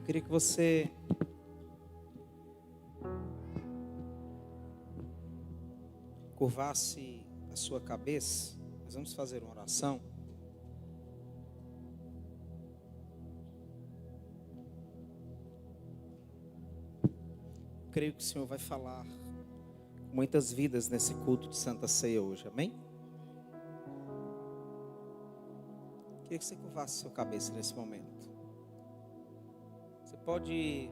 queria que você curvasse a sua cabeça. Nós vamos fazer uma oração. Creio que o Senhor vai falar com muitas vidas nesse culto de Santa Ceia hoje, amém? Queria que você curvasse a sua cabeça nesse momento. Você pode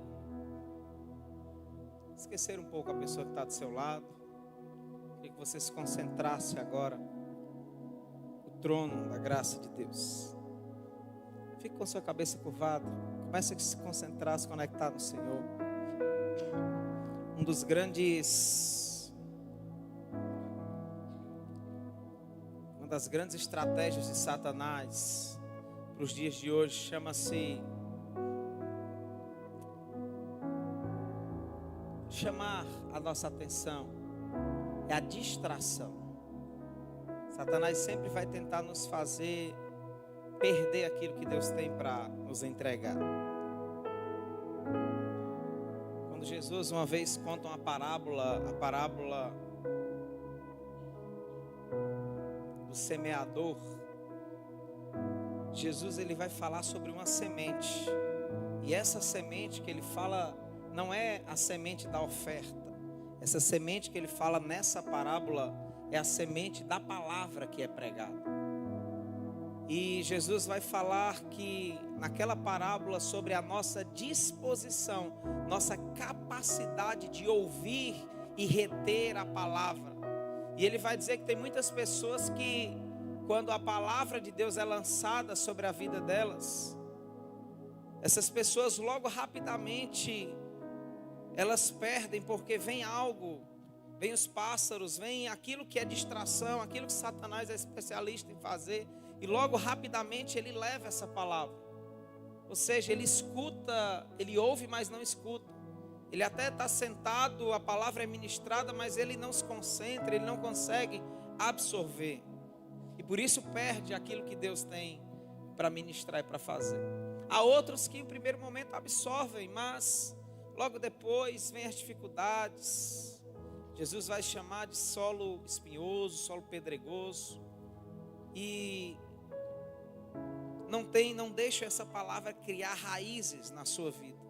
esquecer um pouco a pessoa que está do seu lado. Queria que você se concentrasse agora no trono da graça de Deus. Fique com a sua cabeça curvada. Comece a se concentrar, se conectar no Senhor. Uma das grandes estratégias de Satanás para os dias de hoje chama-se chamar a nossa atenção, é a distração. Satanás sempre vai tentar nos fazer perder aquilo que Deus tem para nos entregar. Quando Jesus uma vez conta uma parábola, a parábola do semeador, Jesus ele vai falar sobre uma semente. E essa semente que ele fala não é a semente da oferta. Essa semente que ele fala nessa parábola é a semente da palavra que é pregada. E Jesus vai falar que naquela parábola sobre a nossa disposição, nossa capacidade de ouvir e reter a palavra. E ele vai dizer que tem muitas pessoas que, quando a palavra de Deus é lançada sobre a vida delas, essas pessoas logo rapidamente elas perdem, porque vem algo, vem os pássaros, vem aquilo que é distração, aquilo que Satanás é especialista em fazer, e logo rapidamente ele leva essa palavra. Ou seja, ele escuta, ele ouve, mas não escuta. Ele até está sentado, a palavra é ministrada, mas ele não se concentra, ele não consegue absorver. E por isso perde aquilo que Deus tem para ministrar e para fazer. Há outros que em primeiro momento absorvem, mas logo depois vem as dificuldades. Jesus vai chamar de solo espinhoso, solo pedregoso. E não deixa essa palavra criar raízes na sua vida.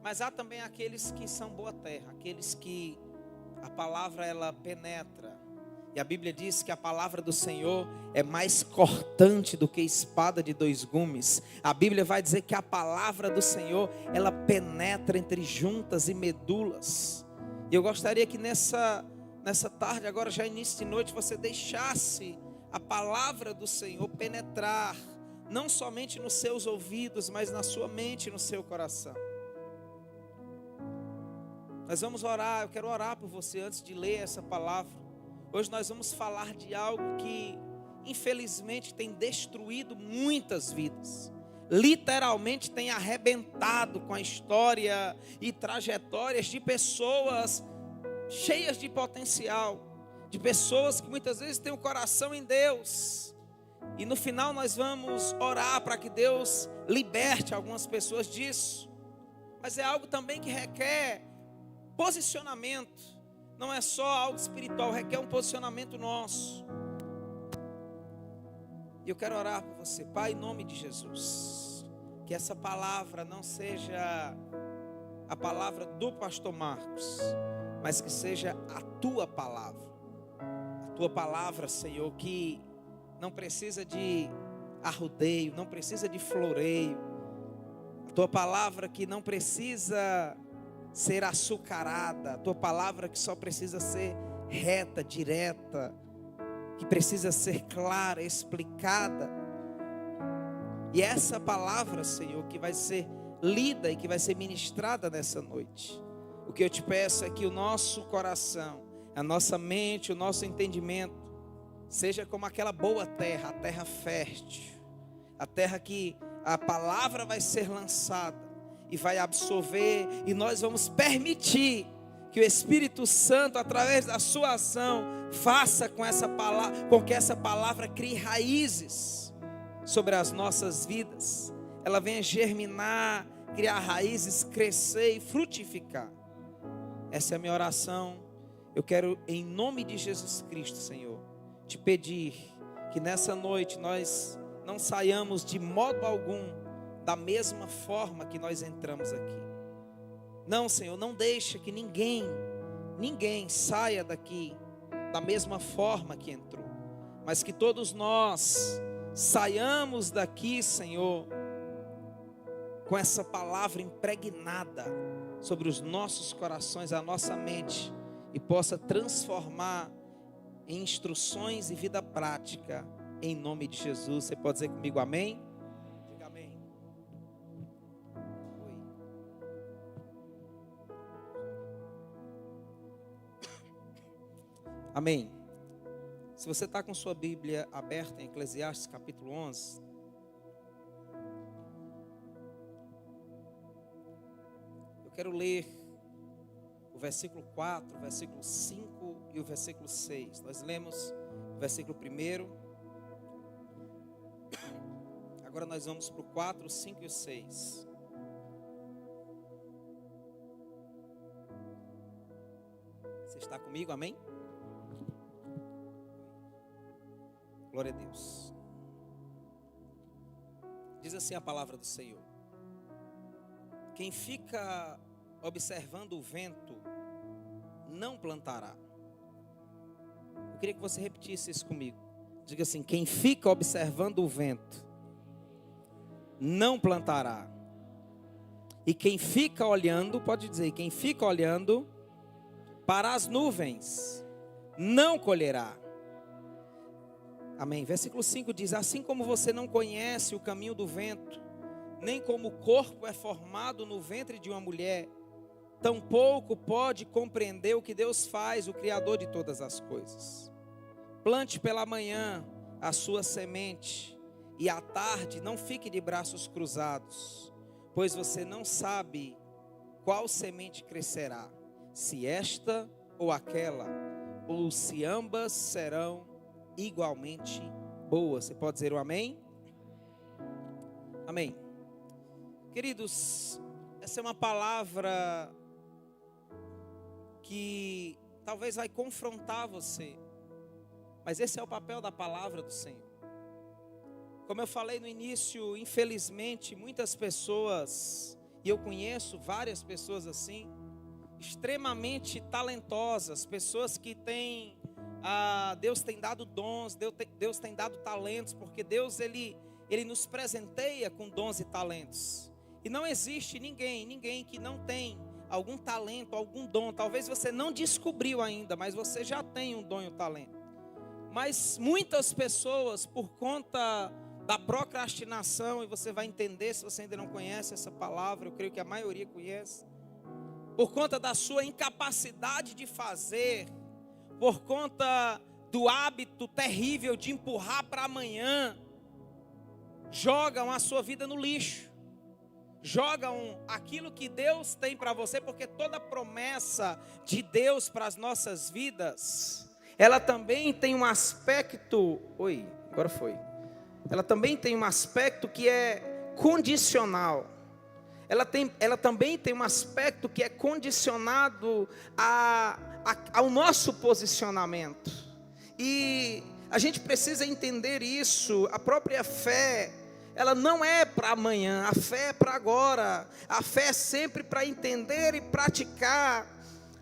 Mas há também aqueles que são boa terra, aqueles que a palavra ela penetra. E a Bíblia diz que a palavra do Senhor é mais cortante do que espada de dois gumes. A Bíblia vai dizer que a palavra do Senhor, ela penetra entre juntas e medulas. E eu gostaria que nessa tarde, agora já início de noite, você deixasse a palavra do Senhor penetrar, não somente nos seus ouvidos, mas na sua mente e no seu coração. Nós vamos orar, eu quero orar por você antes de ler essa palavra. Hoje nós vamos falar de algo que, infelizmente, tem destruído muitas vidas. Literalmente tem arrebentado com a história e trajetórias de pessoas cheias de potencial. De pessoas que muitas vezes têm o coração em Deus. E no final nós vamos orar para que Deus liberte algumas pessoas disso. Mas é algo também que requer posicionamento. Não é só algo espiritual, requer um posicionamento nosso. E eu quero orar por você, Pai, em nome de Jesus. Que essa palavra não seja a palavra do pastor Marcos, mas que seja a tua palavra. A tua palavra, Senhor, que não precisa de arrodeio, não precisa de floreio. A tua palavra que não precisa ser açucarada, a tua palavra que só precisa ser reta, direta, que precisa ser clara, explicada. E essa palavra, Senhor, que vai ser lida e que vai ser ministrada nessa noite. O que eu te peço é que o nosso coração, a nossa mente, o nosso entendimento seja como aquela boa terra, a terra fértil, a terra que a palavra vai ser lançada e vai absorver, e nós vamos permitir que o Espírito Santo, através da sua ação, faça com que essa palavra crie raízes sobre as nossas vidas. Ela venha germinar, criar raízes, crescer e frutificar. Essa é a minha oração. Eu quero, em nome de Jesus Cristo, Senhor, te pedir que nessa noite nós não saiamos de modo algum da mesma forma que nós entramos aqui. Não, Senhor, não deixa que ninguém saia daqui da mesma forma que entrou, mas que todos nós saiamos daqui, Senhor, com essa palavra impregnada sobre os nossos corações, a nossa mente, e possa transformar em instruções e vida prática, em nome de Jesus. Você pode dizer comigo amém? Diga amém. Amém. Se você está com sua Bíblia aberta em Eclesiastes capítulo 11, eu quero ler o versículo 4, o versículo 5 e o versículo 6. Nós lemos o versículo 1. Agora nós vamos para o 4, o 5 e o 6. Você está comigo, amém? Glória a Deus. Diz assim a palavra do Senhor: quem fica observando o vento não plantará. Eu queria que você repetisse isso comigo. Diga assim: quem fica observando o vento não plantará. E quem fica olhando, pode dizer, quem fica olhando para as nuvens não colherá. Amém. Versículo 5 diz: assim como você não conhece o caminho do vento, nem como o corpo é formado no ventre de uma mulher, tampouco pode compreender o que Deus faz, o Criador de todas as coisas. Plante pela manhã a sua semente, e à tarde não fique de braços cruzados, pois você não sabe qual semente crescerá, se esta ou aquela, ou se ambas serão igualmente boas. Você pode dizer um amém? Amém. Queridos, essa é uma palavra que talvez vai confrontar você, mas esse é o papel da palavra do Senhor. Como eu falei no início, infelizmente muitas pessoas, e eu conheço várias pessoas assim, extremamente talentosas, pessoas que têm, Deus tem dado dons, Deus tem dado talentos, porque Deus ele nos presenteia com dons e talentos. E não existe ninguém que não tem algum talento, algum dom. Talvez você não descobriu ainda, mas você já tem um dom e um talento. Mas muitas pessoas, por conta da procrastinação, e você vai entender se você ainda não conhece essa palavra, eu creio que a maioria conhece, por conta da sua incapacidade de fazer, por conta do hábito terrível de empurrar para amanhã, jogam a sua vida no lixo, jogam aquilo que Deus tem para você, porque toda promessa de Deus para as nossas vidas, ela também tem um aspecto, ela também tem um aspecto que é condicional. Ela também tem um aspecto que é condicionado ao nosso posicionamento. E a gente precisa entender isso. A própria fé, ela não é para amanhã, a fé é para agora. A fé é sempre para entender e praticar.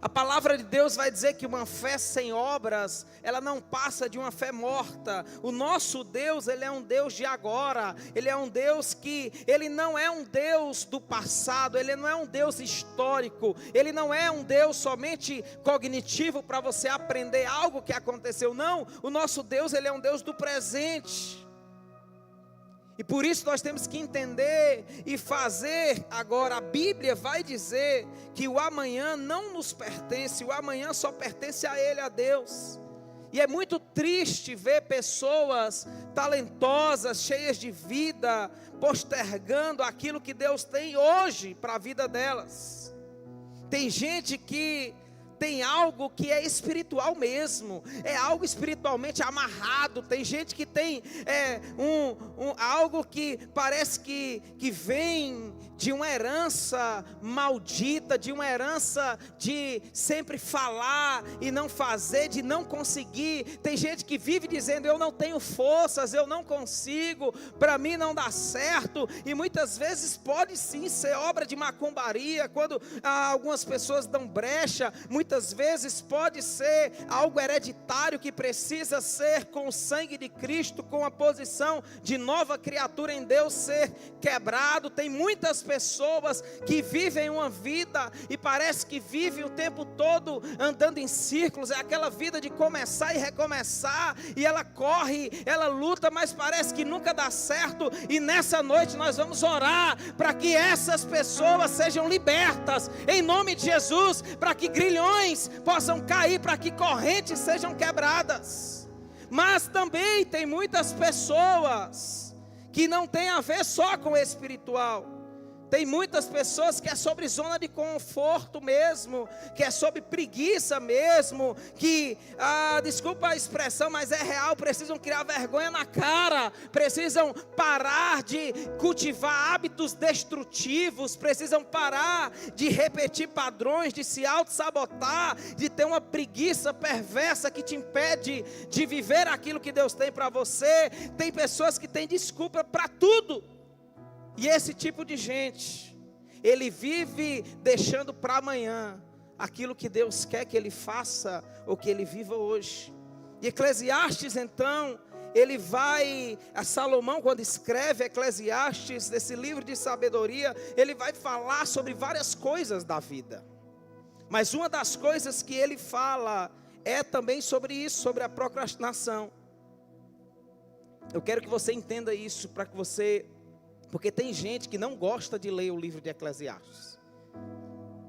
A palavra de Deus vai dizer que uma fé sem obras, ela não passa de uma fé morta. O nosso Deus, Ele é um Deus de agora. Ele é um Deus que, Ele não é um Deus do passado. Ele não é um Deus histórico. Ele não é um Deus somente cognitivo para você aprender algo que aconteceu. Não, o nosso Deus, Ele é um Deus do presente. E por isso nós temos que entender e fazer agora. A Bíblia vai dizer que o amanhã não nos pertence, o amanhã só pertence a Ele, a Deus. E é muito triste ver pessoas talentosas, cheias de vida, postergando aquilo que Deus tem hoje para a vida delas. Tem gente que tem algo que é espiritual mesmo, é algo espiritualmente amarrado. Tem gente que tem algo que parece que vem de uma herança maldita, de uma herança de sempre falar e não fazer, de não conseguir. Tem gente que vive dizendo: eu não tenho forças, eu não consigo, para mim não dá certo. E muitas vezes pode sim ser obra de macumbaria, quando algumas pessoas dão brecha. Muitas vezes pode ser algo hereditário que precisa ser, com o sangue de Cristo, com a posição de nova criatura em Deus, ser quebrado. Tem muitas pessoas que vivem uma vida e parece que vivem o tempo todo andando em círculos. É aquela vida de começar e recomeçar, e ela corre, ela luta, mas parece que nunca dá certo. E nessa noite nós vamos orar para que essas pessoas sejam libertas em nome de Jesus, para que grilhões possam cair, para que correntes sejam quebradas. Mas também tem muitas pessoas que não tem a ver só com o espiritual. Tem muitas pessoas que é sobre zona de conforto mesmo, que é sobre preguiça mesmo, que, desculpa a expressão, mas é real, precisam criar vergonha na cara, precisam parar de cultivar hábitos destrutivos, precisam parar de repetir padrões, de se auto-sabotar, de ter uma preguiça perversa que te impede de viver aquilo que Deus tem para você. Tem pessoas que têm desculpa para tudo. E esse tipo de gente, ele vive deixando para amanhã aquilo que Deus quer que ele faça, ou que ele viva hoje. E Eclesiastes então, Salomão, quando escreve Eclesiastes, desse livro de sabedoria, ele vai falar sobre várias coisas da vida. Mas uma das coisas que ele fala é também sobre isso, sobre a procrastinação. Eu quero que você entenda isso, porque tem gente que não gosta de ler o livro de Eclesiastes.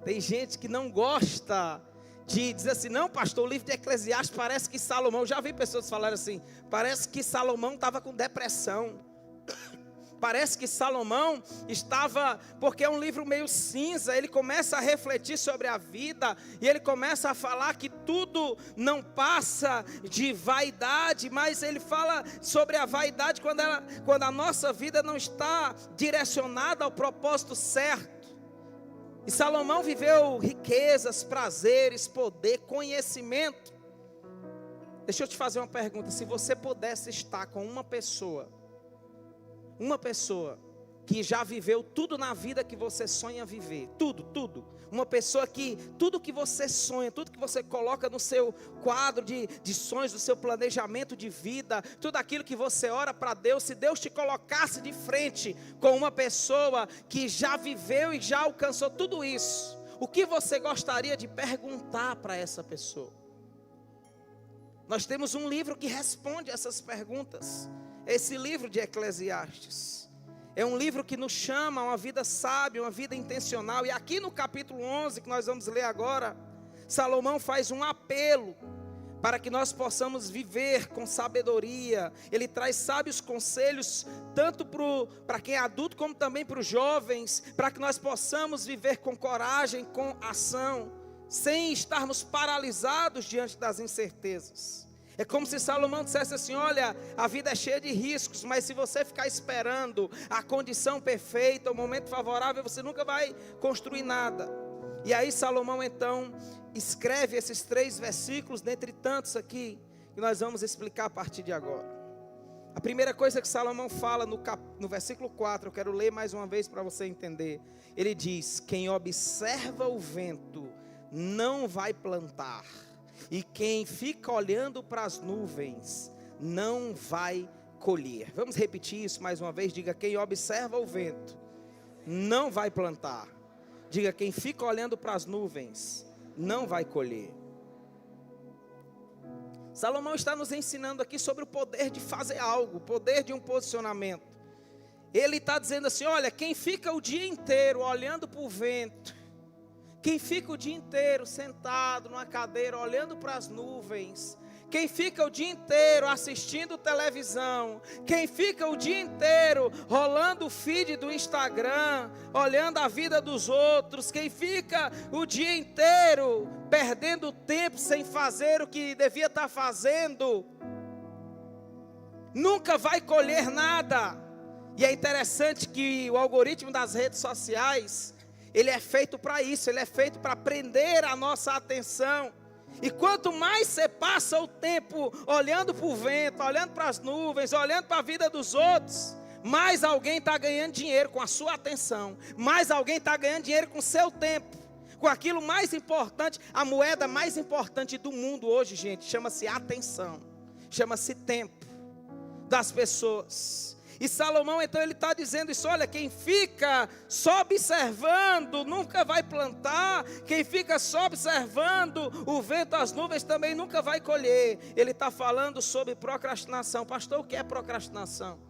Tem gente que não gosta de dizer assim: não, pastor, o livro de Eclesiastes parece que Salomão, já vi pessoas falarem assim, parece que Salomão estava com depressão. Parece que Salomão estava, porque é um livro meio cinza. Ele começa a refletir sobre a vida, e ele começa a falar que tudo não passa de vaidade, mas ele fala sobre a vaidade quando a nossa vida não está direcionada ao propósito certo. E Salomão viveu riquezas, prazeres, poder, conhecimento. Deixa eu te fazer uma pergunta: se você pudesse estar com uma pessoa que já viveu tudo na vida que você sonha viver, tudo, uma pessoa que tudo que você sonha, tudo que você coloca no seu quadro de sonhos, do seu planejamento de vida, tudo aquilo que você ora para Deus, se Deus te colocasse de frente com uma pessoa que já viveu e já alcançou tudo isso, o que você gostaria de perguntar para essa pessoa? Nós temos um livro que responde essas perguntas. Esse livro de Eclesiastes é um livro que nos chama a uma vida sábia, uma vida intencional. E aqui no capítulo 11, que nós vamos ler agora, Salomão faz um apelo para que nós possamos viver com sabedoria. Ele traz sábios conselhos, tanto para quem é adulto, como também para os jovens, para que nós possamos viver com coragem, com ação, sem estarmos paralisados diante das incertezas. É como se Salomão dissesse assim: olha, a vida é cheia de riscos, mas se você ficar esperando a condição perfeita, o momento favorável, você nunca vai construir nada. E aí Salomão então escreve esses 3 versículos, dentre tantos aqui, que nós vamos explicar a partir de agora. A primeira coisa que Salomão fala no versículo 4, eu quero ler mais uma vez para você entender. Ele diz: quem observa o vento não vai plantar, e quem fica olhando para as nuvens não vai colher. Vamos repetir isso mais uma vez. Diga: quem observa o vento não vai plantar. Diga: quem fica olhando para as nuvens não vai colher. Salomão está nos ensinando aqui sobre o poder de fazer algo, o poder de um posicionamento. Ele está dizendo assim: olha, quem fica o dia inteiro olhando para o vento, quem fica o dia inteiro sentado numa cadeira olhando para as nuvens, quem fica o dia inteiro assistindo televisão, quem fica o dia inteiro rolando o feed do Instagram, olhando a vida dos outros, quem fica o dia inteiro perdendo tempo sem fazer o que devia estar fazendo, nunca vai colher nada. E é interessante que o algoritmo das redes sociais, ele é feito para isso, ele é feito para prender a nossa atenção. E quanto mais você passa o tempo olhando para o vento, olhando para as nuvens, olhando para a vida dos outros, mais alguém está ganhando dinheiro com a sua atenção, mais alguém está ganhando dinheiro com o seu tempo, com aquilo mais importante. A moeda mais importante do mundo hoje, gente, chama-se atenção, chama-se tempo das pessoas. E Salomão, então, ele está dizendo isso: olha, quem fica só observando nunca vai plantar, quem fica só observando o vento, as nuvens, também nunca vai colher. Ele está falando sobre procrastinação. Pastor, o que é procrastinação?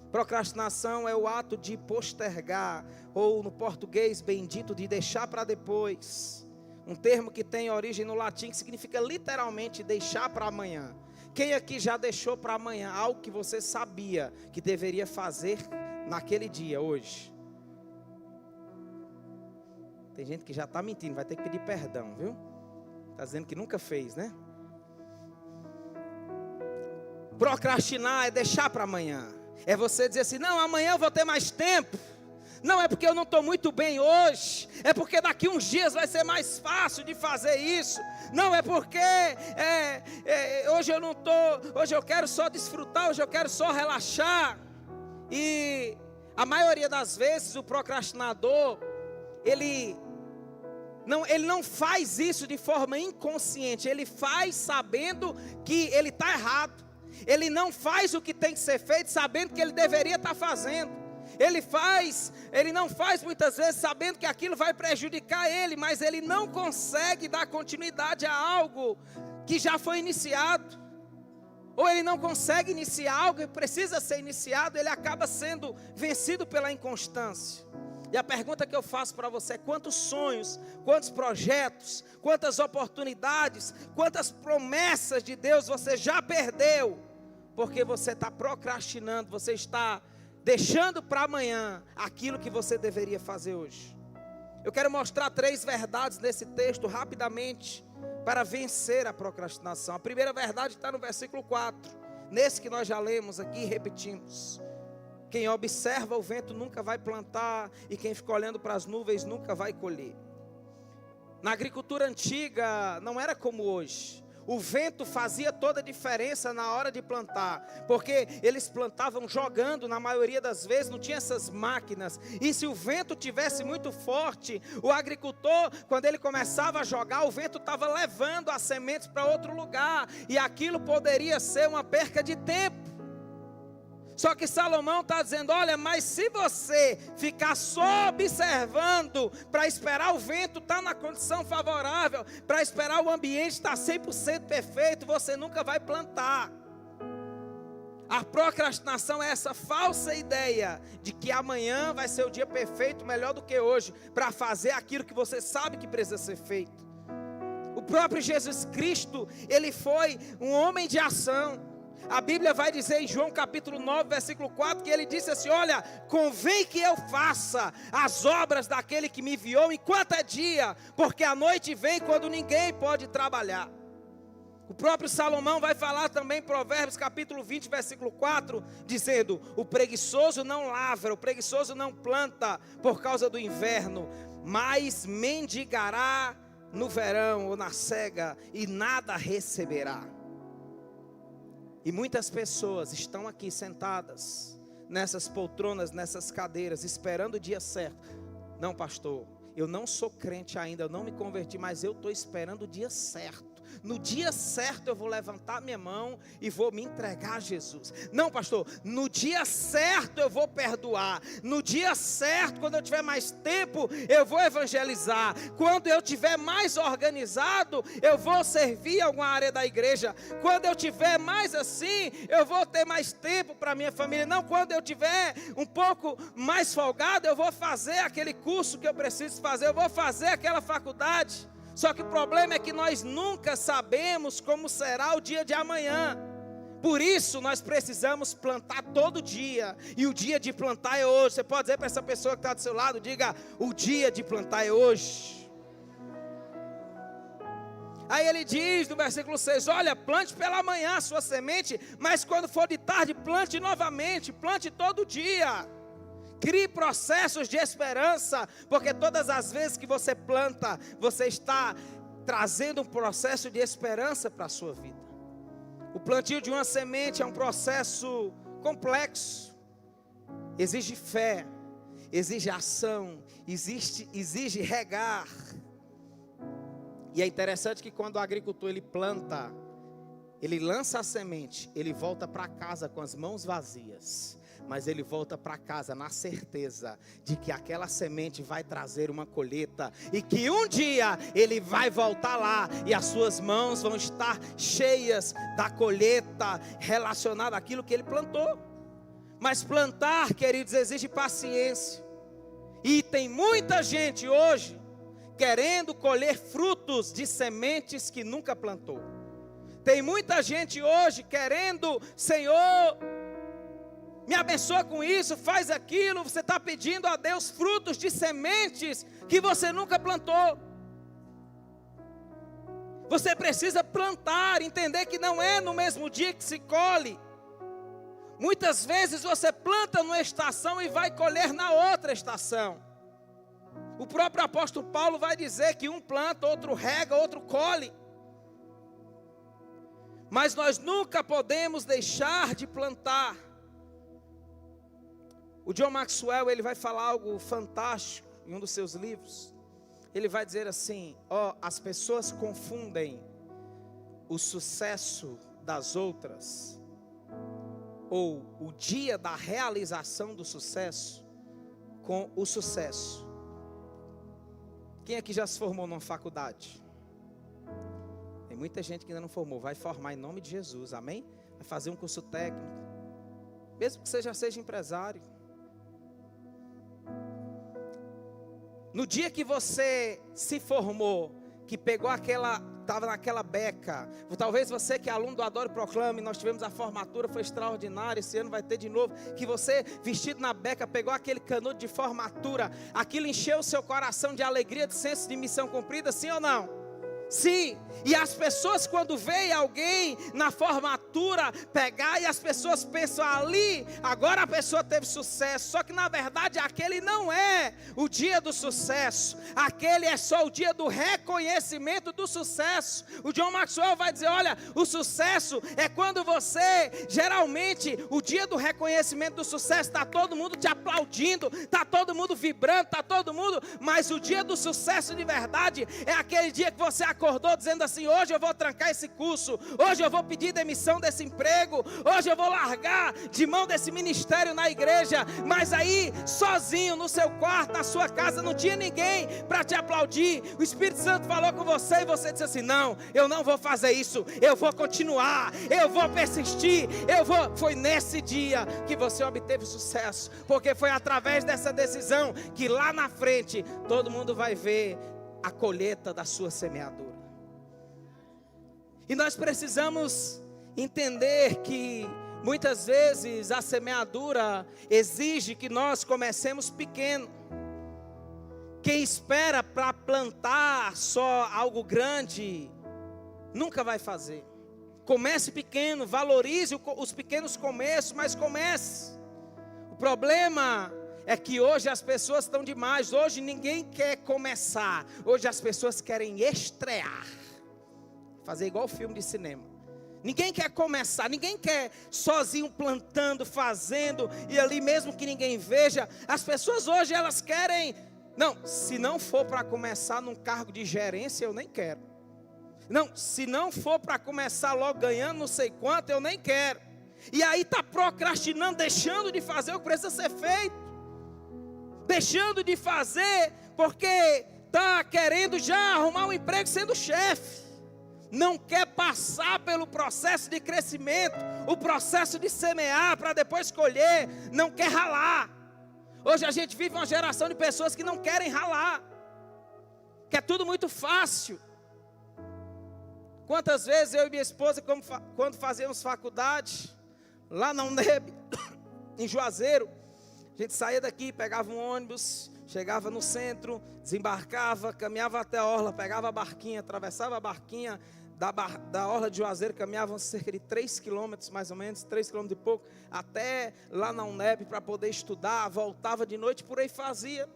Procrastinação é o ato de postergar, ou no português bendito, de deixar para depois. Um termo que tem origem no latim, que significa literalmente deixar para amanhã. Quem aqui já deixou para amanhã algo que você sabia que deveria fazer naquele dia, hoje? Tem gente que já está mentindo, vai ter que pedir perdão, viu? Está dizendo que nunca fez, né? Procrastinar é deixar para amanhã. É você dizer assim: não, amanhã eu vou ter mais tempo. Não é porque eu não estou muito bem hoje, é porque daqui uns dias vai ser mais fácil de fazer isso. Não é porque hoje eu não estou, hoje eu quero só desfrutar, hoje eu quero só relaxar. E a maioria das vezes o procrastinador, ele não faz isso de forma inconsciente, ele faz sabendo que ele está errado. Ele não faz o que tem que ser feito sabendo que ele deveria estar fazendo. Ele não faz muitas vezes sabendo que aquilo vai prejudicar ele, mas ele não consegue dar continuidade a algo que já foi iniciado. Ou ele não consegue iniciar algo que precisa ser iniciado, ele acaba sendo vencido pela inconstância. E a pergunta que eu faço para você é: quantos sonhos, quantos projetos, quantas oportunidades, quantas promessas de Deus você já perdeu, porque você está procrastinando, você está deixando para amanhã aquilo que você deveria fazer hoje? Eu quero mostrar 3 verdades nesse texto rapidamente para vencer a procrastinação. A primeira verdade está no versículo 4, nesse que nós já lemos aqui e repetimos: quem observa o vento nunca vai plantar, e quem fica olhando para as nuvens nunca vai colher. Na agricultura antiga não era como hoje. O vento fazia toda a diferença na hora de plantar, porque eles plantavam jogando, na maioria das vezes não tinha essas máquinas. E se o vento tivesse muito forte, o agricultor, quando ele começava a jogar, o vento estava levando as sementes para outro lugar, e aquilo poderia ser uma perca de tempo. Só que Salomão está dizendo: olha, mas se você ficar só observando para esperar o vento estar na condição favorável, para esperar o ambiente estar 100% perfeito, você nunca vai plantar. A procrastinação é essa falsa ideia de que amanhã vai ser o dia perfeito, melhor do que hoje, para fazer aquilo que você sabe que precisa ser feito. O próprio Jesus Cristo, ele foi um homem de ação. A Bíblia vai dizer em João capítulo 9, versículo 4, que ele disse assim: olha, convém que eu faça as obras daquele que me enviou enquanto é dia, porque a noite vem quando ninguém pode trabalhar. O próprio Salomão vai falar também em Provérbios capítulo 20, versículo 4, dizendo: o preguiçoso não lavra, o preguiçoso não planta por causa do inverno, mas mendigará no verão ou na cega e nada receberá. E muitas pessoas estão aqui sentadas nessas poltronas, nessas cadeiras, esperando o dia certo. Não, pastor, eu não sou crente ainda, eu não me converti, mas eu estou esperando o dia certo. No dia certo eu vou levantar minha mão e vou me entregar a Jesus. Não, pastor, no dia certo eu vou perdoar. No dia certo, quando eu tiver mais tempo, eu vou evangelizar. Quando eu tiver mais organizado, eu vou servir alguma área da igreja. Quando eu tiver mais assim, eu vou ter mais tempo para minha família. Não, quando eu tiver um pouco mais folgado, eu vou fazer aquele curso que eu preciso fazer, eu vou fazer aquela faculdade. Só que o problema é que nós nunca sabemos como será o dia de amanhã. Por isso nós precisamos plantar todo dia. E o dia de plantar é hoje. Você pode dizer para essa pessoa que está do seu lado, diga, o dia de plantar é hoje. Aí ele diz no versículo 6, olha, plante pela manhã a sua semente, mas quando for de tarde, plante novamente, plante todo dia. Crie processos de esperança, porque todas as vezes que você planta, você está trazendo um processo de esperança para a sua vida. O plantio de uma semente é um processo complexo, exige fé, exige ação, exige regar. E é interessante que quando o agricultor ele planta, ele lança a semente, ele volta para casa com as mãos vazias, mas ele volta para casa na certeza de que aquela semente vai trazer uma colheita e que um dia ele vai voltar lá e as suas mãos vão estar cheias da colheita relacionada àquilo que ele plantou. Mas plantar, queridos, exige paciência. E tem muita gente hoje querendo colher frutos de sementes que nunca plantou. Tem muita gente hoje querendo, Senhor, me abençoa com isso, faz aquilo. Você está pedindo a Deus frutos de sementes que você nunca plantou. Você precisa plantar, entender que não é no mesmo dia que se colhe. Muitas vezes você planta numa estação e vai colher na outra estação. O próprio apóstolo Paulo vai dizer que um planta, outro rega, outro colhe. Mas nós nunca podemos deixar de plantar. O John Maxwell, ele vai falar algo fantástico em um dos seus livros. Ele vai dizer assim, as pessoas confundem o sucesso das outras, ou o dia da realização do sucesso, com o sucesso. Quem aqui já se formou numa faculdade? Tem muita gente que ainda não formou, vai formar em nome de Jesus, amém? Vai fazer um curso técnico, mesmo que você já seja empresário. No dia que você se formou, que pegou estava naquela beca, talvez você que é aluno do Adoro e Proclame, nós tivemos a formatura, foi extraordinária, esse ano vai ter de novo, que você vestido na beca, pegou aquele canudo de formatura, aquilo encheu o seu coração de alegria, de senso de missão cumprida, sim ou não? Sim, e as pessoas quando veem alguém na formatura pegar e as pessoas pensam ali, agora a pessoa teve sucesso, só que na verdade aquele não é o dia do sucesso, aquele é só o dia do reconhecimento do sucesso. O John Maxwell vai dizer, olha, o sucesso é quando você, geralmente, o dia do reconhecimento do sucesso, está todo mundo te aplaudindo, está todo mundo vibrando, está todo mundo, mas o dia do sucesso de verdade é aquele dia que você acordou dizendo assim, hoje eu vou trancar esse curso, hoje eu vou pedir demissão desse emprego, hoje eu vou largar de mão desse ministério na igreja, mas aí, sozinho no seu quarto, na sua casa, não tinha ninguém para te aplaudir, o Espírito Santo falou com você e você disse assim, não, eu não vou fazer isso, eu vou continuar, eu vou persistir, foi nesse dia que você obteve sucesso, porque foi através dessa decisão que lá na frente, todo mundo vai ver a colheita da sua semeadura. E nós precisamos entender que muitas vezes a semeadura exige que nós comecemos pequeno. Quem espera para plantar só algo grande, nunca vai fazer. Comece pequeno, valorize os pequenos começos, mas comece. O problema é que hoje as pessoas estão demais, hoje ninguém quer começar, hoje as pessoas querem estrear, fazer igual filme de cinema. Ninguém quer começar, ninguém quer sozinho plantando, fazendo, e ali mesmo que ninguém veja. As pessoas hoje elas querem, não, se não for para começar num cargo de gerência eu nem quero. Não, se não for para começar logo ganhando não sei quanto eu nem quero. E aí está procrastinando, deixando de fazer o que precisa ser feito. Deixando de fazer porque está querendo já arrumar um emprego sendo chefe. Não quer passar pelo processo de crescimento, o processo de semear para depois colher, não quer ralar. Hoje a gente vive uma geração de pessoas que não querem ralar, que é tudo muito fácil. Quantas vezes eu e minha esposa, quando fazíamos faculdade, lá na UNEB, em Juazeiro, a gente saía daqui, pegava um ônibus, chegava no centro, desembarcava, caminhava até a orla, pegava a barquinha, atravessava a barquinha da orla de Juazeiro, caminhavam cerca de 3 quilômetros, mais ou menos, 3 quilômetros e pouco, até lá na UNEB para poder estudar, voltava de noite, por aí fazia.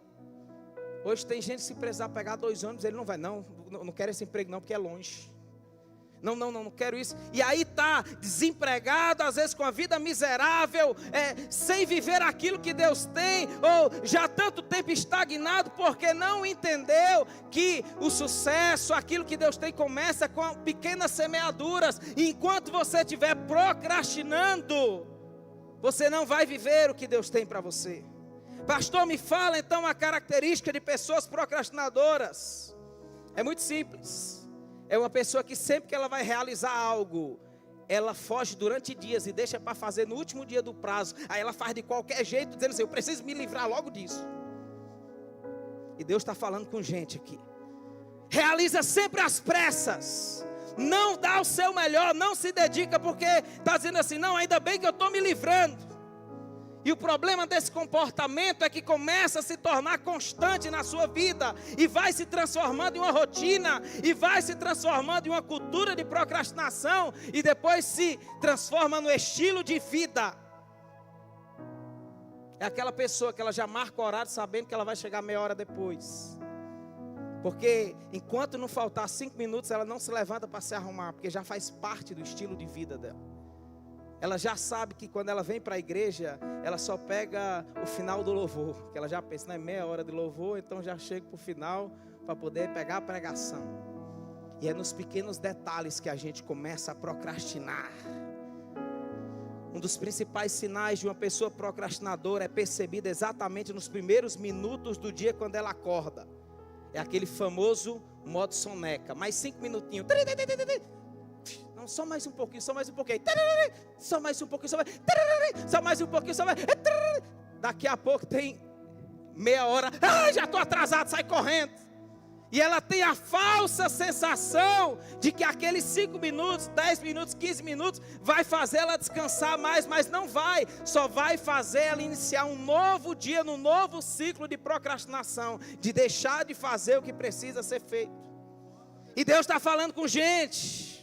Hoje tem gente que se precisar pegar 2 ônibus, ele não vai, não quero esse emprego não, porque é longe. Não quero isso. E aí está desempregado, às vezes com a vida miserável, sem viver aquilo que Deus tem, ou já há tanto tempo estagnado, porque não entendeu que o sucesso, aquilo que Deus tem, começa com pequenas semeaduras. E enquanto você estiver procrastinando, você não vai viver o que Deus tem para você. Pastor, me fala então a característica de pessoas procrastinadoras. É muito simples. É uma pessoa que sempre que ela vai realizar algo, ela foge durante dias e deixa para fazer no último dia do prazo. Aí ela faz de qualquer jeito, dizendo assim, eu preciso me livrar logo disso. E Deus está falando com gente aqui. Realiza sempre às pressas. Não dá o seu melhor, não se dedica, porque está dizendo assim, não, ainda bem que eu estou me livrando. E o problema desse comportamento é que começa a se tornar constante na sua vida, e vai se transformando em uma rotina, e vai se transformando em uma cultura de procrastinação, e depois se transforma no estilo de vida. É aquela pessoa que ela já marca o horário sabendo que ela vai chegar meia hora depois. Porque enquanto não faltar 5 minutos, ela não se levanta para se arrumar, porque já faz parte do estilo de vida dela. Ela já sabe que quando ela vem para a igreja, ela só pega o final do louvor. Que ela já pensa, não é meia hora de louvor, então já chego para o final para poder pegar a pregação. E é nos pequenos detalhes que a gente começa a procrastinar. Um dos principais sinais de uma pessoa procrastinadora é percebido exatamente nos primeiros minutos do dia quando ela acorda. É aquele famoso modo soneca. Mais 5 minutinhos. Não, só mais um pouquinho, só mais um pouquinho. Só mais um pouquinho, só mais um pouquinho, só mais. Daqui a pouco tem meia hora. Já estou atrasado, sai correndo. E ela tem a falsa sensação de que aqueles 5 minutos, 10 minutos, 15 minutos vai fazer ela descansar mais, mas não vai. Só vai fazer ela iniciar um novo dia, num novo ciclo de procrastinação, de deixar de fazer o que precisa ser feito. E Deus está falando com gente.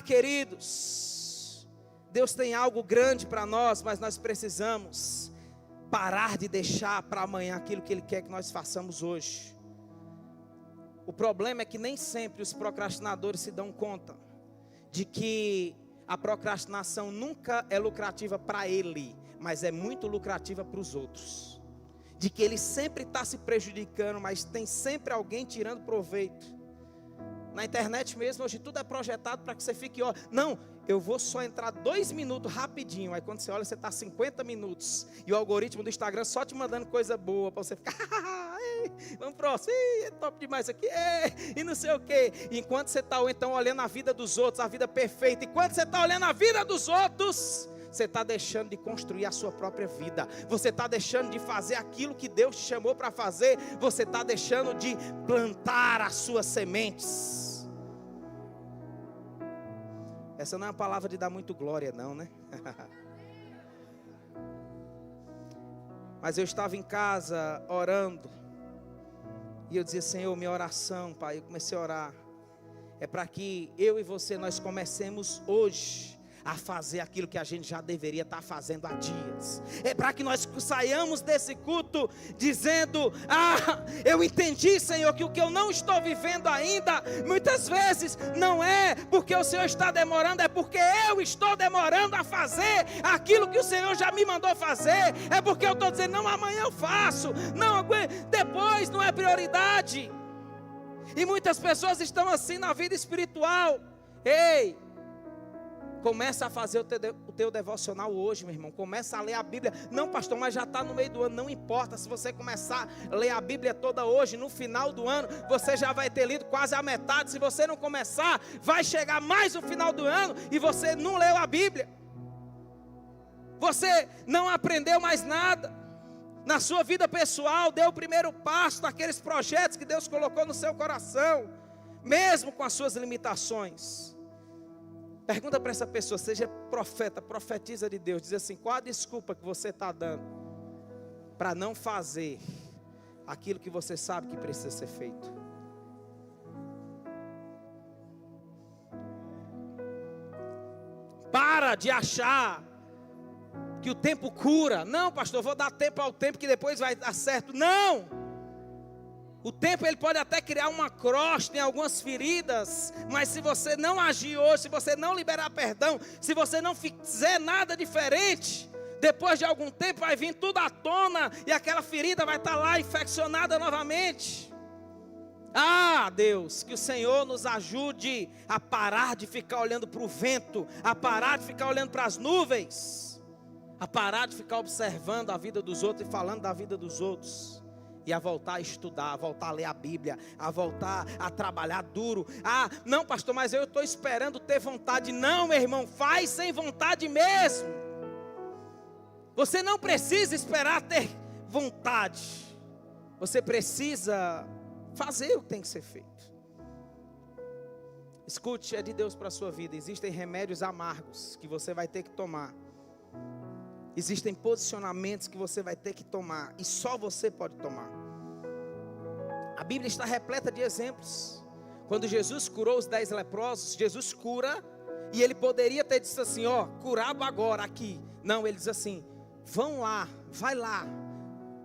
Queridos, Deus tem algo grande para nós, mas nós precisamos parar de deixar para amanhã aquilo que Ele quer que nós façamos hoje. O problema é que nem sempre os procrastinadores se dão conta de que a procrastinação nunca é lucrativa para ele, mas é muito lucrativa para os outros. De que ele sempre está se prejudicando, mas tem sempre alguém tirando proveito. Na internet mesmo, hoje tudo é projetado para que você fique, não, eu vou só entrar 2 minutos rapidinho. Aí quando você olha, você está 50 minutos. E o algoritmo do Instagram só te mandando coisa boa, para você ficar, vamos próximo, é top demais aqui, e não sei o quê. Enquanto você está então olhando a vida dos outros, a vida perfeita. Enquanto você está olhando a vida dos outros, você está deixando de construir a sua própria vida. Você está deixando de fazer aquilo que Deus te chamou para fazer. Você está deixando de plantar as suas sementes. Essa não é uma palavra de dar muito glória não, né? Mas eu estava em casa orando. E eu dizia, Senhor, minha oração, Pai, eu comecei a orar. É para que eu e você, nós comecemos hoje a fazer aquilo que a gente já deveria estar fazendo há dias. É para que nós saiamos desse culto dizendo, eu entendi, Senhor, que o que eu não estou vivendo ainda, muitas vezes não é porque o Senhor está demorando, é porque eu estou demorando a fazer aquilo que o Senhor já me mandou fazer. É porque eu estou dizendo, não, amanhã eu faço, não, depois não é prioridade. E muitas pessoas estão assim na vida espiritual. Ei, começa a fazer o teu devocional hoje, meu irmão. Começa a ler a Bíblia. Não, pastor, mas já está no meio do ano. Não importa, se você começar a ler a Bíblia toda hoje, no final do ano, você já vai ter lido quase a metade. Se você não começar, vai chegar mais no final do ano e você não leu a Bíblia. Você não aprendeu mais nada. Na sua vida pessoal, deu o primeiro passo naqueles projetos que Deus colocou no seu coração. mesmo com as suas limitações. Pergunta para essa pessoa, seja profeta, profetiza de Deus, diz assim: qual a desculpa que você está dando para não fazer aquilo que você sabe que precisa ser feito? Para de achar que o tempo cura. Não, pastor, vou dar tempo ao tempo que depois vai dar certo. Não! O tempo ele pode até criar uma crosta em algumas feridas, mas se você não agir hoje, se você não liberar perdão, se você não fizer nada diferente, depois de algum tempo vai vir tudo à tona e aquela ferida vai estar lá infeccionada novamente. Ah, Deus, que o Senhor nos ajude a parar de ficar olhando para o vento, a parar de ficar olhando para as nuvens, a parar de ficar observando a vida dos outros e falando da vida dos outros, e a voltar a estudar, a voltar a ler a Bíblia, a voltar a trabalhar duro. Ah, não, pastor, mas eu estou esperando ter vontade. Não, meu irmão, faz sem vontade mesmo. Você não precisa esperar ter vontade, você precisa fazer o que tem que ser feito. Escute, é de Deus para a sua vida. Existem remédios amargos que você vai ter que tomar. Existem posicionamentos que você vai ter que tomar. E só você pode tomar. A Bíblia está repleta de exemplos. Quando Jesus curou os 10 leprosos, Jesus cura. E ele poderia ter dito assim, ó, curado agora aqui. Não, ele diz assim, vão lá, vai lá.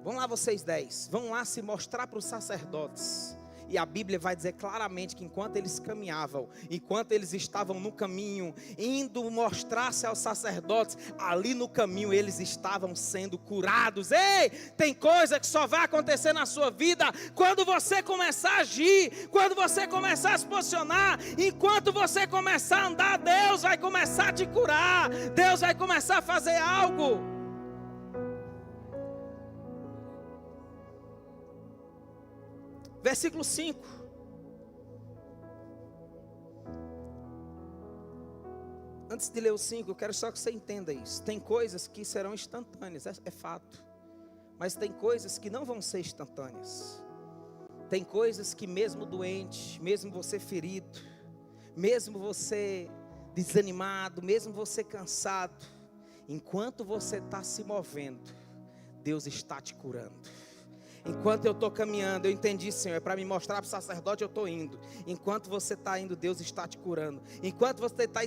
Vão lá vocês 10, vão lá se mostrar para os sacerdotes. E a Bíblia vai dizer claramente que enquanto eles caminhavam, enquanto eles estavam no caminho, indo mostrar-se aos sacerdotes, ali no caminho eles estavam sendo curados. Ei, tem coisa que só vai acontecer na sua vida quando você começar a agir, quando você começar a se posicionar. Enquanto você começar a andar, Deus vai começar a te curar, Deus vai começar a fazer algo. Versículo 5. Antes de ler o 5, eu quero só que você entenda isso. Tem coisas que serão instantâneas, é fato. Mas tem coisas que não vão ser instantâneas. Tem coisas que mesmo doente, mesmo você ferido, mesmo você desanimado, mesmo você cansado, enquanto você está se movendo, Deus está te curando. Enquanto eu estou caminhando, eu entendi, Senhor, é para me mostrar para o sacerdote, eu estou indo. Enquanto você está indo, Deus está te curando. Enquanto você está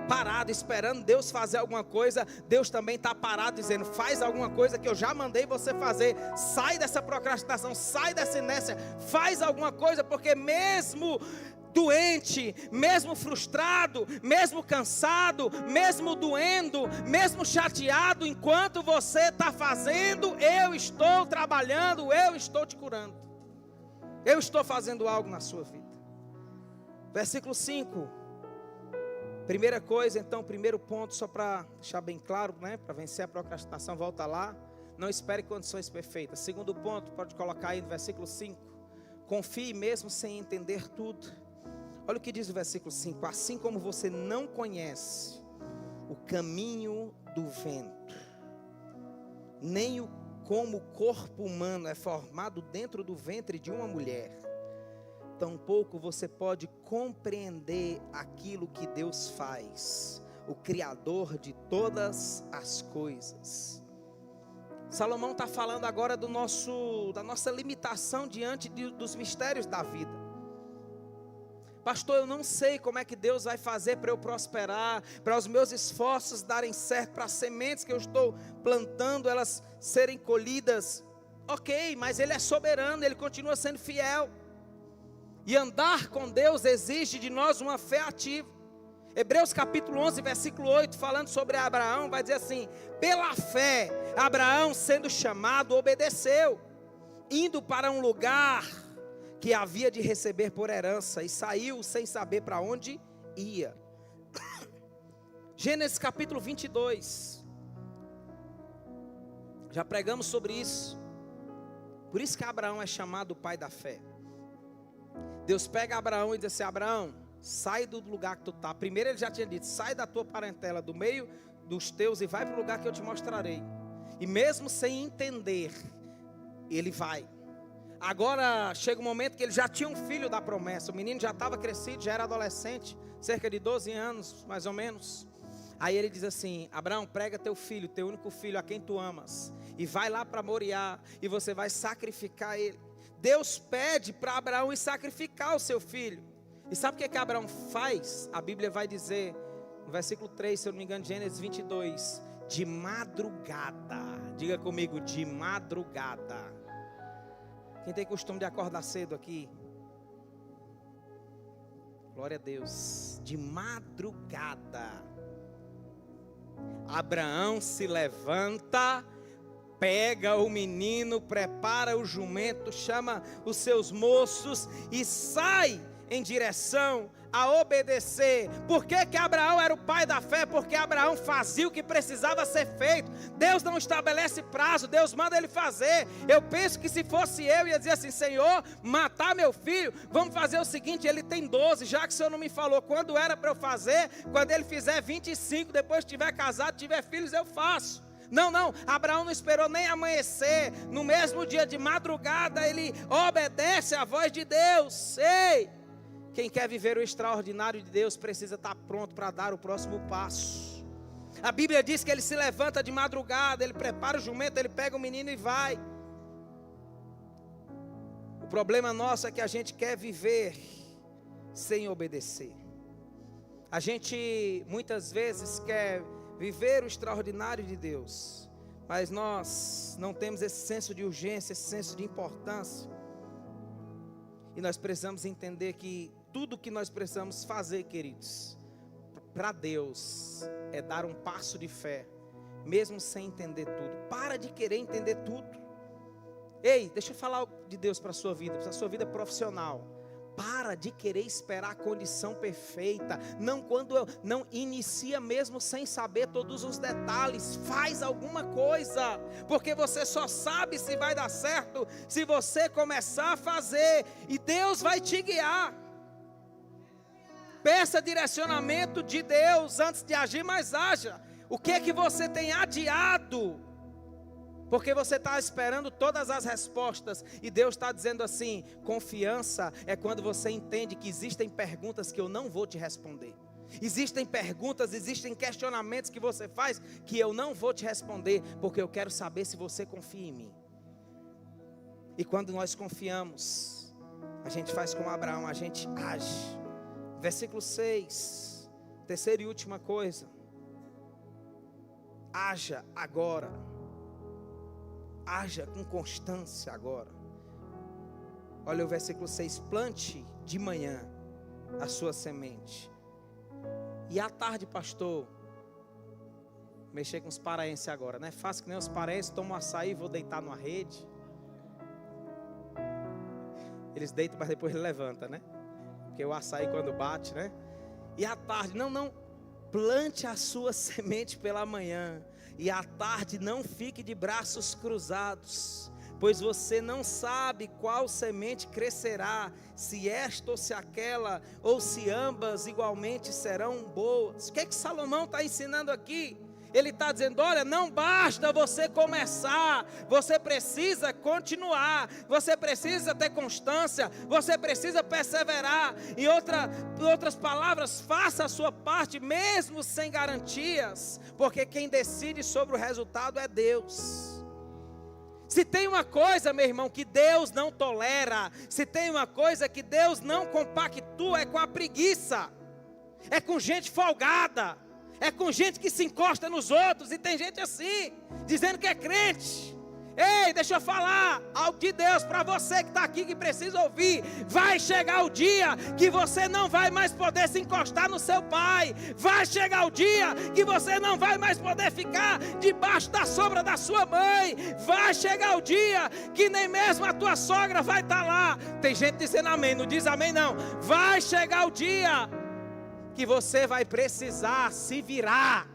parado, esperando Deus fazer alguma coisa, Deus também está parado, dizendo, faz alguma coisa que eu já mandei você fazer. Sai dessa procrastinação, sai dessa inércia, faz alguma coisa, porque mesmo doente, mesmo frustrado, mesmo cansado, mesmo doendo, mesmo chateado, enquanto você está fazendo, eu estou trabalhando, eu estou te curando, eu estou fazendo algo na sua vida. Versículo 5, primeira coisa, então, primeiro ponto, só para deixar bem claro, né, para vencer a procrastinação, volta lá, não espere condições perfeitas. Segundo ponto, pode colocar aí no versículo 5, confie mesmo sem entender tudo. Olha o que diz o versículo 5, assim como você não conhece o caminho do vento, nem como o corpo humano é formado dentro do ventre de uma mulher, tampouco você pode compreender aquilo que Deus faz, o Criador de todas as coisas. Salomão está falando agora da nossa limitação diante dos mistérios da vida. Pastor, eu não sei como é que Deus vai fazer para eu prosperar, para os meus esforços darem certo, para as sementes que eu estou plantando, elas serem colhidas. Ok, mas Ele é soberano, Ele continua sendo fiel. E andar com Deus exige de nós uma fé ativa. Hebreus capítulo 11, versículo 8, falando sobre Abraão, vai dizer assim, pela fé, Abraão sendo chamado, obedeceu, indo para um lugar que havia de receber por herança, e saiu sem saber para onde ia. Gênesis capítulo 22, já pregamos sobre isso, por isso que Abraão é chamado o pai da fé. Deus pega Abraão e diz assim, Abraão, sai do lugar que tu está. Primeiro ele já tinha dito, sai da tua parentela, do meio dos teus, e vai para o lugar que eu te mostrarei. E mesmo sem entender, ele vai. Agora chega um momento que ele já tinha um filho da promessa. O menino já estava crescido, já era adolescente, cerca de 12 anos, mais ou menos. Aí ele diz assim: Abraão, prega teu filho, teu único filho, a quem tu amas, e vai lá para Moriá, e você vai sacrificar ele. Deus pede para Abraão ir sacrificar o seu filho. E sabe o que Abraão faz? A Bíblia vai dizer, no versículo 3, se eu não me engano, Gênesis 22, de madrugada. Diga comigo, de madrugada. Quem tem costume de acordar cedo aqui? Glória a Deus. De madrugada, Abraão se levanta, pega o menino, prepara o jumento, chama os seus moços e sai em direção a obedecer. Por que Abraão era o pai da fé? Porque Abraão fazia o que precisava ser feito. Deus não estabelece prazo, Deus manda ele fazer. Eu penso que se fosse eu, ia dizer assim: Senhor, matar meu filho, vamos fazer o seguinte, ele tem 12, já que o Senhor não me falou quando era para eu fazer, quando ele fizer 25, depois tiver casado, tiver filhos, eu faço. Não, Abraão não esperou nem amanhecer. No mesmo dia de madrugada, ele obedece à voz de Deus. Ei! Quem quer viver o extraordinário de Deus precisa estar pronto para dar o próximo passo. A Bíblia diz que ele se levanta de madrugada, ele prepara o jumento, ele pega o menino e vai. O problema nosso é que a gente quer viver sem obedecer. A gente muitas vezes quer viver o extraordinário de Deus, mas nós não temos esse senso de urgência, esse senso de importância. E nós precisamos entender que tudo que nós precisamos fazer, queridos, para Deus, é dar um passo de fé, mesmo sem entender tudo. Para de querer entender tudo. Ei, deixa eu falar de Deus para a sua vida profissional. Para de querer esperar a condição perfeita. Não inicia mesmo sem saber todos os detalhes. Faz alguma coisa, porque você só sabe se vai dar certo se você começar a fazer, e Deus vai te guiar. Peça direcionamento de Deus antes de agir, mas haja. O que é que você tem adiado? Porque você está esperando todas as respostas, e Deus está dizendo assim: confiança é quando você entende que existem perguntas que eu não vou te responder. Existem perguntas, existem questionamentos que você faz que eu não vou te responder, porque eu quero saber se você confia em mim. E quando nós confiamos, a gente faz como Abraão, a gente age. Versículo 6, terceira e última coisa: haja agora. Haja com constância agora. Olha o versículo 6: plante de manhã a sua semente, e à tarde, pastor, mexer com os paraenses agora, né? Faço que nem os paraenses, tomo açaí, vou deitar numa rede. Eles deitam, mas depois ele levanta, né? Porque o açaí quando bate, né? E à tarde, não, plante a sua semente pela manhã, e à tarde não fique de braços cruzados, pois você não sabe qual semente crescerá, se esta ou se aquela, ou se ambas igualmente serão boas. O que é que Salomão está ensinando aqui? Ele está dizendo: olha, não basta você começar, você precisa continuar, você precisa ter constância, você precisa perseverar. Em outras palavras, faça a sua parte mesmo sem garantias, porque quem decide sobre o resultado é Deus. Se tem uma coisa, meu irmão, que Deus não tolera, se tem uma coisa que Deus não compactua, é com a preguiça, é com gente folgada, é com gente que se encosta nos outros. E tem gente assim, dizendo que é crente. Ei, deixa eu falar algo de Deus para você que está aqui, que precisa ouvir. Vai chegar o dia que você não vai mais poder se encostar no seu pai. Vai chegar o dia que você não vai mais poder ficar debaixo da sombra da sua mãe. Vai chegar o dia que nem mesmo a tua sogra vai estar lá. Tem gente dizendo amém, não diz amém não. Vai chegar o dia que você vai precisar se virar.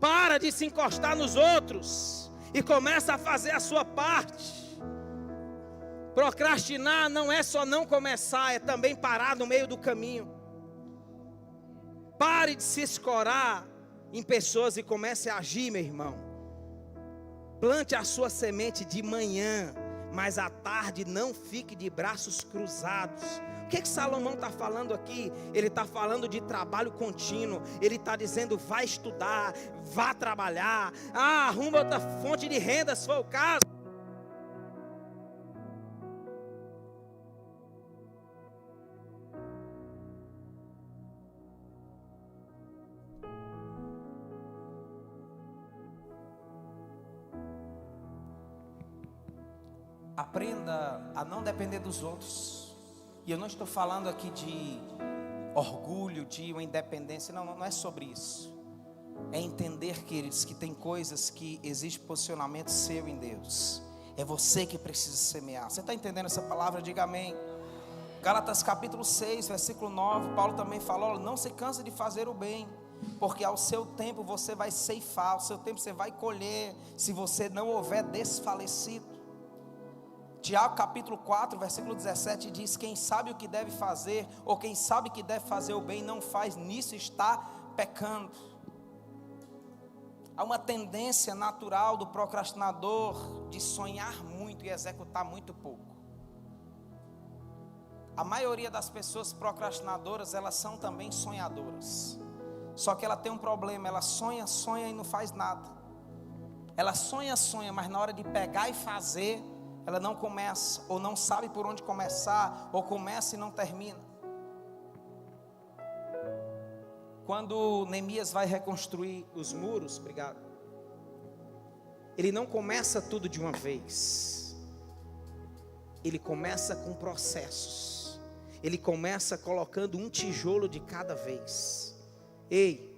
Para de se encostar nos outros e começa a fazer a sua parte. Procrastinar não é só não começar, é também parar no meio do caminho. Pare de se escorar em pessoas e comece a agir, meu irmão. Plante a sua semente de manhã, mas à tarde não fique de braços cruzados. O que Salomão está falando aqui? Ele está falando de trabalho contínuo. Ele está dizendo: vai estudar, vá trabalhar, arruma outra fonte de renda se for o caso. Aprenda a não depender dos outros. E eu não estou falando aqui de orgulho, de uma independência. Não é sobre isso. É entender, queridos, que tem coisas que exige posicionamento seu em Deus. É você que precisa semear. Você está entendendo essa palavra? Diga amém. Gálatas capítulo 6, versículo 9. Paulo também falou: não se canse de fazer o bem, porque ao seu tempo você vai ceifar, ao seu tempo você vai colher, se você não houver desfalecido. Tiago capítulo 4, versículo 17 diz: quem sabe o que deve fazer, ou quem sabe que deve fazer o bem, não faz, nisso está pecando. Há uma tendência natural do procrastinador de sonhar muito e executar muito pouco. A maioria das pessoas procrastinadoras, elas são também sonhadoras. Só que ela tem um problema: ela sonha e não faz nada. Ela sonha, mas na hora de pegar e fazer, ela não começa, ou não sabe por onde começar, ou começa e não termina. Quando Neemias vai reconstruir os muros, obrigado, ele não começa tudo de uma vez. Ele começa com processos. Ele começa colocando um tijolo de cada vez. Ei,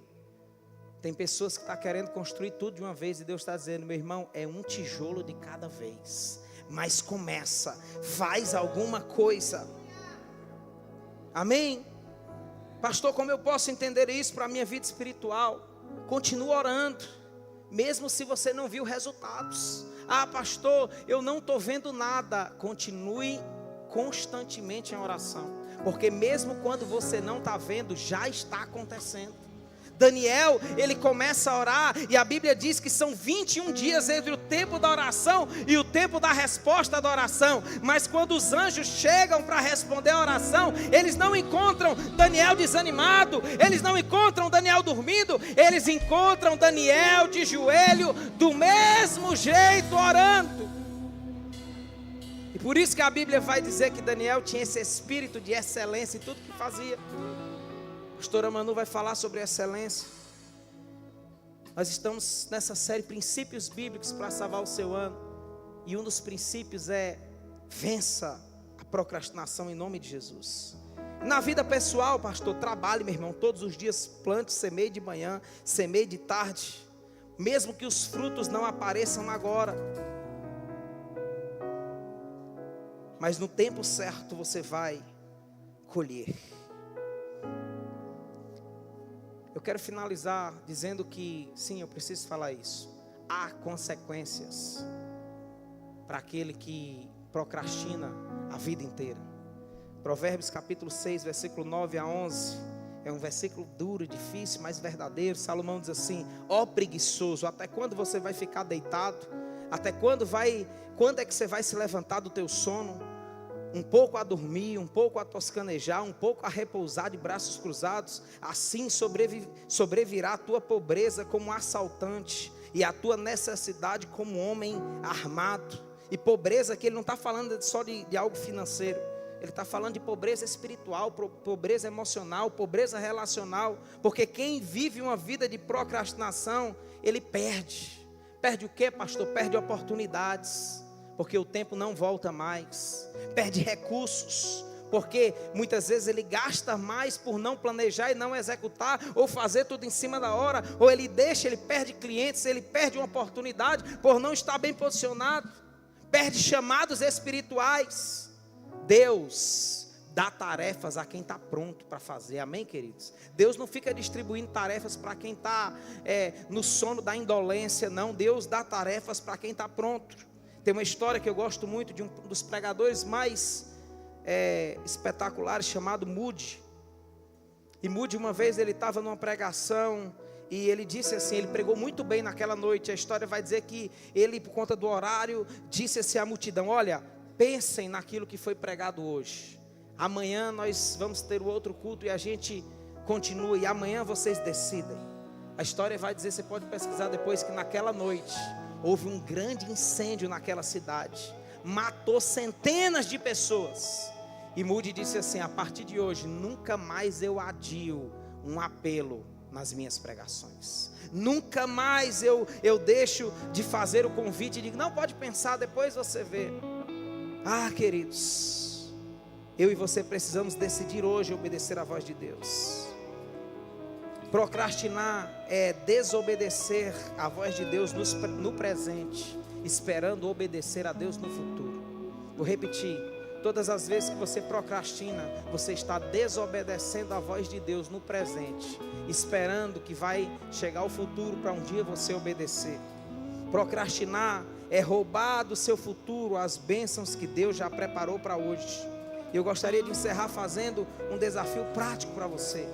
tem pessoas que estão querendo construir tudo de uma vez, e Deus está dizendo: meu irmão, é um tijolo de cada vez. Mas começa, faz alguma coisa. Amém? Pastor, como eu posso entender isso para a minha vida espiritual? Continua orando, mesmo se você não viu resultados. Pastor, eu não estou vendo nada. Continue constantemente em oração, porque mesmo quando você não está vendo, já está acontecendo. Daniel, ele começa a orar, e a Bíblia diz que são 21 dias entre o tempo da oração e o tempo da resposta da oração. Mas quando os anjos chegam para responder a oração, eles não encontram Daniel desanimado, eles não encontram Daniel dormindo, eles encontram Daniel de joelho, do mesmo jeito orando. E por isso que a Bíblia vai dizer que Daniel tinha esse espírito de excelência em tudo que fazia. A pastora Manu vai falar sobre excelência. Nós estamos nessa série Princípios Bíblicos para salvar o seu ano. E um dos princípios é: vença a procrastinação em nome de Jesus. Na vida pessoal, pastor, trabalhe, meu irmão, todos os dias. Plante, semeie de manhã, semeie de tarde, mesmo que os frutos não apareçam agora, mas no tempo certo você vai colher. Eu quero finalizar dizendo que, sim, eu preciso falar isso. Há consequências para aquele que procrastina a vida inteira. Provérbios capítulo 6, versículo 9 a 11. É um versículo duro, difícil, mas verdadeiro. Salomão diz assim: ó preguiçoso, até quando você vai ficar deitado? Até quando é que você vai se levantar do teu sono? Um pouco a dormir, um pouco a toscanejar, um pouco a repousar de braços cruzados. Assim sobrevirá a tua pobreza como um assaltante, e a tua necessidade como um homem armado. E pobreza aqui ele não está falando só de algo financeiro. Ele está falando de pobreza espiritual, pobreza emocional, pobreza relacional. Porque quem vive uma vida de procrastinação, ele perde. Perde o quê, pastor? Perde oportunidades, porque o tempo não volta mais. Perde recursos, porque muitas vezes ele gasta mais por não planejar e não executar, ou fazer tudo em cima da hora, ou ele perde clientes, ele perde uma oportunidade por não estar bem posicionado, perde chamados espirituais. Deus dá tarefas a quem está pronto para fazer, amém, queridos? Deus não fica distribuindo tarefas para quem está no sono da indolência, não. Deus dá tarefas para quem está pronto. Tem uma história que eu gosto muito de um dos pregadores mais espetaculares, chamado Moody. E Moody, uma vez ele estava numa pregação, E ele disse assim, ele pregou muito bem naquela noite. A história vai dizer que ele, por conta do horário, disse assim à multidão: olha, pensem naquilo que foi pregado hoje. Amanhã nós vamos ter o outro culto e a gente continua. E amanhã vocês decidem. A história vai dizer, você pode pesquisar depois, que naquela noite houve um grande incêndio naquela cidade. Matou centenas de pessoas. E Moody disse assim: a partir de hoje, nunca mais eu adio um apelo nas minhas pregações. Nunca mais eu deixo de fazer o convite e digo: não, pode pensar, depois você vê. Queridos, eu e você precisamos decidir hoje obedecer à voz de Deus. Procrastinar é desobedecer à voz de Deus no presente, esperando obedecer a Deus no futuro. Vou repetir: todas as vezes que você procrastina, você está desobedecendo a voz de Deus no presente, esperando que vai chegar o futuro para um dia você obedecer. Procrastinar é roubar do seu futuro as bênçãos que Deus já preparou para hoje. Eu gostaria de encerrar fazendo um desafio prático para você.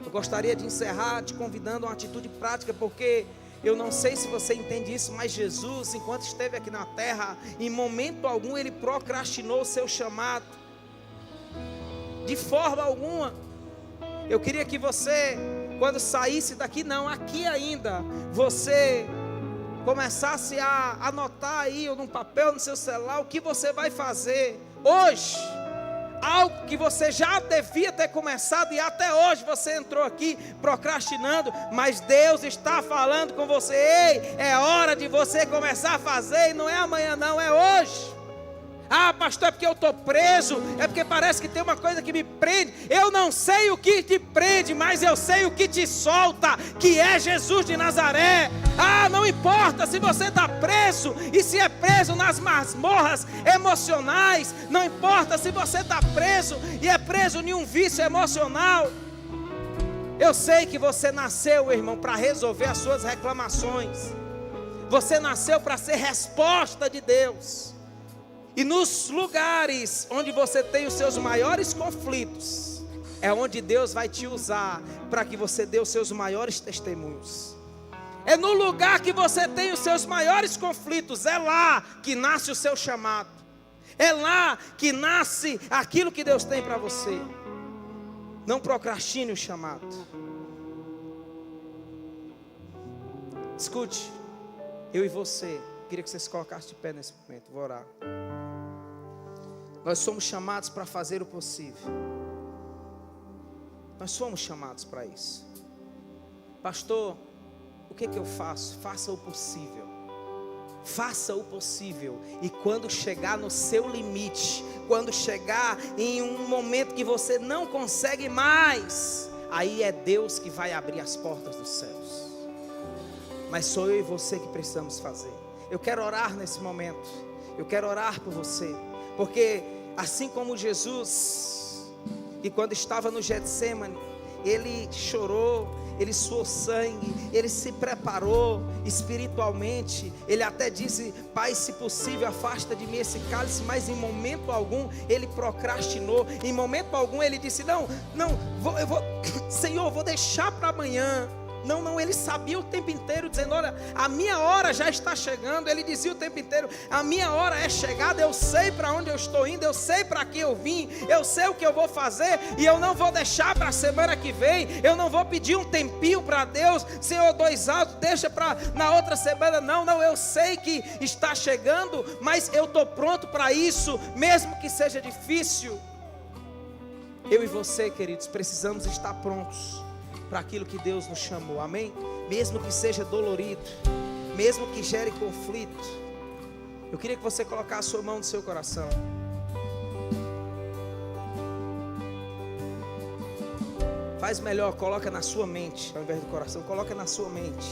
Eu gostaria de encerrar te convidando a uma atitude prática, porque eu não sei se você entende isso, mas Jesus, enquanto esteve aqui na terra, em momento algum ele procrastinou o seu chamado, de forma alguma. Eu queria que você, quando saísse daqui, não, aqui ainda, você começasse a anotar aí, ou num papel, no seu celular, o que você vai fazer hoje. Algo que você já devia ter começado e até hoje você entrou aqui procrastinando, mas Deus está falando com você: ei, é hora de você começar a fazer, e não é amanhã não, é hoje. Pastor, é porque eu estou preso, é porque parece que tem uma coisa que me prende. Eu não sei o que te prende, mas eu sei o que te solta, que é Jesus de Nazaré. Não importa se você está preso, e se é preso nas masmorras emocionais, não importa se você está preso e é preso em um vício emocional. Eu sei que você nasceu, irmão, para resolver as suas reclamações. Você nasceu para ser resposta de Deus. E nos lugares onde você tem os seus maiores conflitos, é onde Deus vai te usar para que você dê os seus maiores testemunhos. É no lugar que você tem os seus maiores conflitos, é lá que nasce o seu chamado. É lá que nasce aquilo que Deus tem para você. Não procrastine o chamado. Escute, eu e você, queria que você se colocasse de pé nesse momento, vou orar. Nós somos chamados para fazer o possível. Nós somos chamados para isso. Pastor, o que eu faço? Faça o possível. Faça o possível. E quando chegar no seu limite, quando chegar em um momento que você não consegue mais, aí é Deus que vai abrir as portas dos céus. Mas sou eu e você que precisamos fazer. Eu quero orar nesse momento. Eu quero orar por você. Porque assim como Jesus, e quando estava no Getsêmani, ele chorou, ele suou sangue, ele se preparou espiritualmente. Ele até disse: Pai, se possível, afasta de mim esse cálice. Mas em momento algum ele procrastinou. Em momento algum ele disse: Senhor, vou deixar para amanhã. Não, ele sabia o tempo inteiro, dizendo: olha, a minha hora já está chegando. Ele dizia o tempo inteiro: a minha hora é chegada, eu sei para onde eu estou indo, eu sei para que eu vim, eu sei o que eu vou fazer, e eu não vou deixar para a semana que vem. Eu não vou pedir um tempinho para Deus: Senhor, 2 altos, deixa para na outra semana. Não, eu sei que está chegando, mas eu estou pronto para isso, mesmo que seja difícil. Eu e você, queridos, precisamos estar prontos para aquilo que Deus nos chamou, amém? Mesmo que seja dolorido, mesmo que gere conflito. Eu queria que você colocasse a sua mão no seu coração. Faz melhor, coloca na sua mente, ao invés do coração, coloca na sua mente.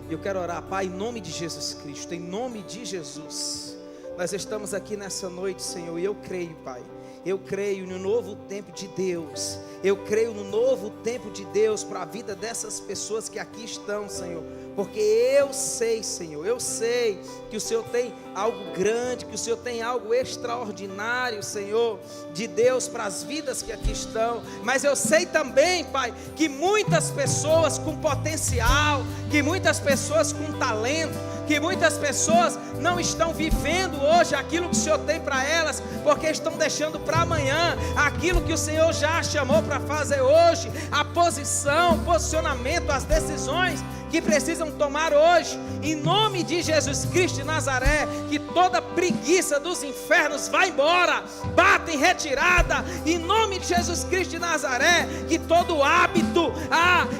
E eu quero orar, Pai, em nome de Jesus Cristo, em nome de Jesus. Nós estamos aqui nessa noite, Senhor, e eu creio, Pai. Eu creio no novo tempo de Deus. Eu creio no novo tempo de Deus para a vida dessas pessoas que aqui estão, Senhor. Porque eu sei, Senhor, eu sei que o Senhor tem algo grande, que o Senhor tem algo extraordinário, Senhor, de Deus para as vidas que aqui estão. Mas eu sei também, Pai, que muitas pessoas com potencial, que muitas pessoas com talento, que muitas pessoas não estão vivendo hoje aquilo que o Senhor tem para elas, porque estão deixando para amanhã aquilo que o Senhor já chamou para fazer hoje, a posição, o posicionamento, as decisões que precisam tomar hoje, em nome de Jesus Cristo de Nazaré. Que toda preguiça dos infernos vá embora, bata em retirada, em nome de Jesus Cristo de Nazaré. Que todo hábito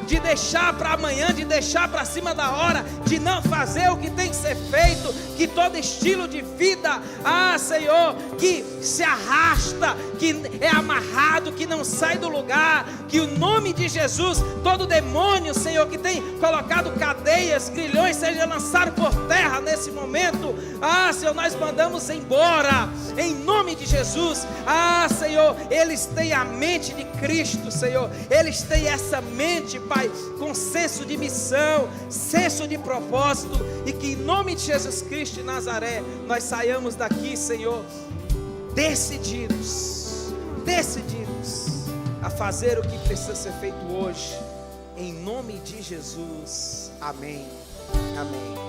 de deixar para amanhã, de deixar para cima da hora, de não fazer o que tem que ser feito, que todo estilo de vida, Senhor, que se arrasta, que é amarrado, que não sai do lugar, que o nome de Jesus, todo demônio, Senhor, que tem colocado cadeias, grilhões, seja lançado por terra nesse momento. Senhor, nós mandamos embora, em nome de Jesus. Senhor, eles têm a mente de Cristo, Senhor, eles têm essa mente, Pai, com senso de missão, senso de propósito, e que em nome de Jesus Cristo de Nazaré, nós saiamos daqui, Senhor, decididos a fazer o que precisa ser feito hoje, em nome de Jesus. Amém. Amém.